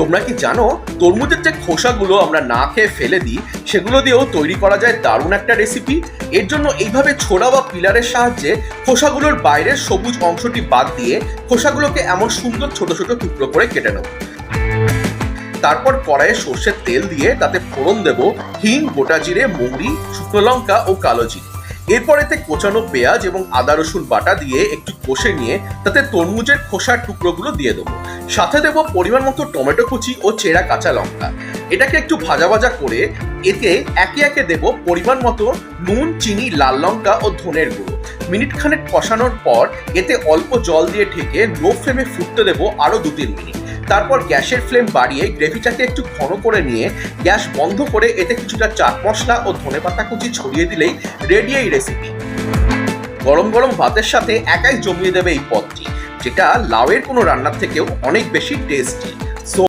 তোমরা কি জানো তরমুজের যে খোসাগুলো আমরা না খেয়ে ফেলে দিই সেগুলো দিয়েও তৈরি করা যায় দারুণ একটা রেসিপি। এর জন্য এইভাবে ছোড়া বা পিলারের সাহায্যে খোসাগুলোর বাইরের সবুজ অংশটি বাদ দিয়ে খোসাগুলোকে এমন সুন্দর ছোট ছোট টুকরো করে কেটে নেব। তারপর কড়াইয়ে সর্ষের তেল দিয়ে তাতে ফোড়ন দেব হিং, গোটা জিরে, মৌরি, শুকনো লঙ্কা ও কালো জিরে। এরপর এতে কোচানো পেঁয়াজ এবং আদা রসুন বাটা দিয়ে একটু কষে নিয়ে তাতে তরমুজের খোসার টুকরোগুলো দিয়ে দেবো। সাথে দেব পরিমাণ মতো টমেটো কুচি ও চেরা কাঁচা লঙ্কা। এটাকে একটু ভাজা ভাজা করে এতে একে একে দেব পরিমাণ মতো নুন, চিনি, লাল লঙ্কা ও ধনের গুঁড়ো। মিনিট খানেক কষানোর পর এতে অল্প জল দিয়ে ঢেকে লো ফ্লেমে ফুটতে দেবো আরো 2-3 মিনিট। তারপর গ্যাসের ফ্লেম বাড়িয়ে গ্রেভিটাকে একটু ঘন করে নিয়ে গ্যাস বন্ধ করে এতে কিছুটা চাট মশলা ও ধনেপাতা কুচি ছড়িয়ে দিলেই রেডি এই রেসিপি। গরম গরম ভাতের সাথে একাই জমিয়ে দেবে এই পদটি, যেটা লাউয়ের কোনো রান্নার থেকেও অনেক বেশি টেস্টি।